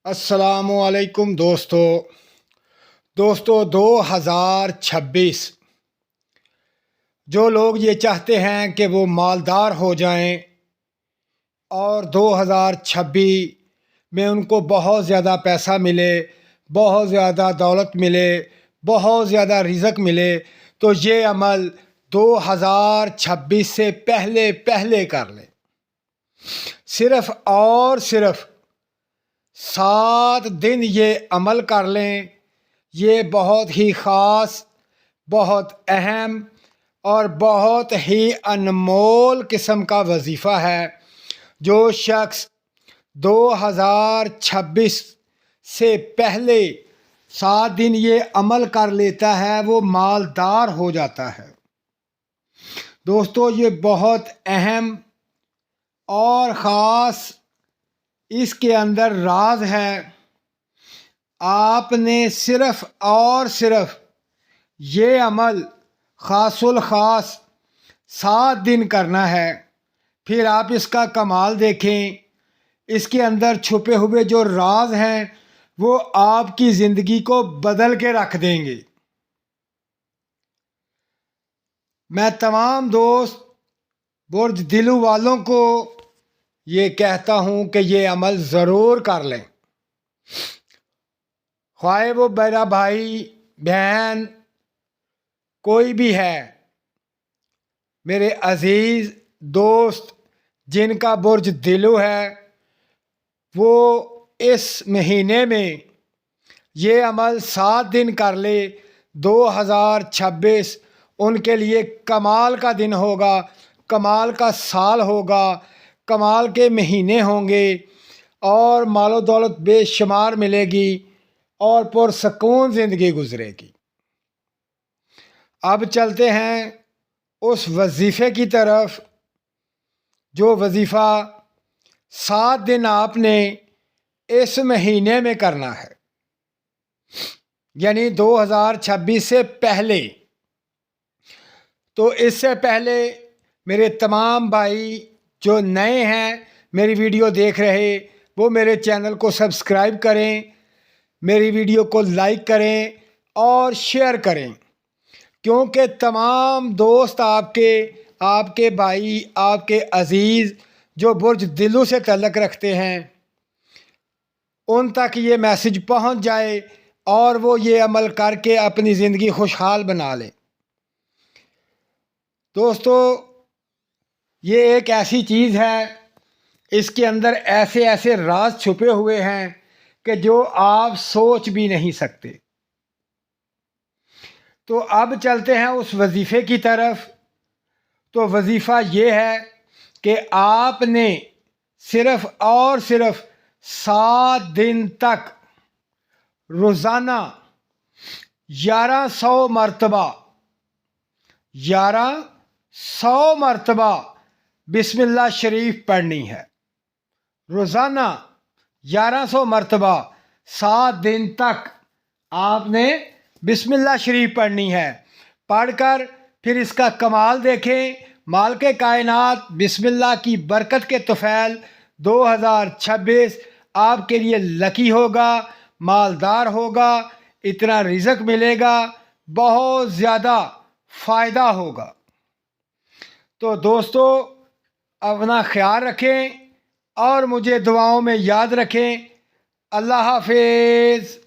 السلام علیکم دوستو 2026 جو لوگ یہ چاہتے ہیں کہ وہ مالدار ہو جائیں اور 2026 میں ان کو بہت زیادہ پیسہ ملے، بہت زیادہ دولت ملے، بہت زیادہ رزق ملے، تو یہ عمل 2026 سے پہلے کر لیں۔ صرف اور صرف 7 دن یہ عمل کر لیں۔ یہ بہت ہی خاص، بہت اہم اور بہت ہی انمول قسم کا وظیفہ ہے۔ جو شخص 2026 سے پہلے 7 دن یہ عمل کر لیتا ہے وہ مالدار ہو جاتا ہے۔ دوستو یہ بہت اہم اور خاص اس کے اندر راز ہے۔ آپ نے صرف اور صرف یہ عمل خاص الخاص 7 دن کرنا ہے، پھر آپ اس کا کمال دیکھیں۔ اس کے اندر چھپے ہوئے جو راز ہیں وہ آپ کی زندگی کو بدل کے رکھ دیں گے۔ میں تمام دوست برج دلو والوں کو یہ کہتا ہوں کہ یہ عمل ضرور کر لیں۔ خواہ وہ میرا بھائی بہن کوئی بھی ہے، میرے عزیز دوست جن کا برج دلو ہے، وہ اس مہینے میں یہ عمل 7 دن کر لے۔ 2026 ان کے لیے کمال کا دن ہوگا، کمال کا سال ہوگا، کمال کے مہینے ہوں گے، اور مال و دولت بے شمار ملے گی اور پرسکون زندگی گزرے گی۔ اب چلتے ہیں اس وظیفے کی طرف، جو وظیفہ 7 دن آپ نے اس مہینے میں کرنا ہے، یعنی 2026 سے پہلے۔ تو اس سے پہلے میرے تمام بھائی جو نئے ہیں میری ویڈیو دیکھ رہے، وہ میرے چینل کو سبسکرائب کریں، میری ویڈیو کو لائک کریں اور شیئر کریں، کیونکہ تمام دوست آپ کے بھائی، آپ کے عزیز جو برج دلو سے تعلق رکھتے ہیں، ان تک یہ میسج پہنچ جائے اور وہ یہ عمل کر کے اپنی زندگی خوشحال بنا لیں۔ دوستو یہ ایک ایسی چیز ہے، اس کے اندر ایسے راز چھپے ہوئے ہیں کہ جو آپ سوچ بھی نہیں سکتے۔ تو اب چلتے ہیں اس وظیفے کی طرف۔ تو وظیفہ یہ ہے کہ آپ نے صرف اور صرف 7 دن تک روزانہ 1100 مرتبہ بسم اللہ شریف پڑھنی ہے۔ روزانہ 1100 مرتبہ 7 دن تک آپ نے بسم اللہ شریف پڑھنی ہے۔ پڑھ کر پھر اس کا کمال دیکھیں۔ مالک کائنات بسم اللہ کی برکت کے طفیل 2026 آپ کے لیے لکی ہوگا، مالدار ہوگا، اتنا رزق ملے گا، بہت زیادہ فائدہ ہوگا۔ تو دوستو اپنا خیال رکھیں اور مجھے دعاؤں میں یاد رکھیں۔ اللہ حافظ۔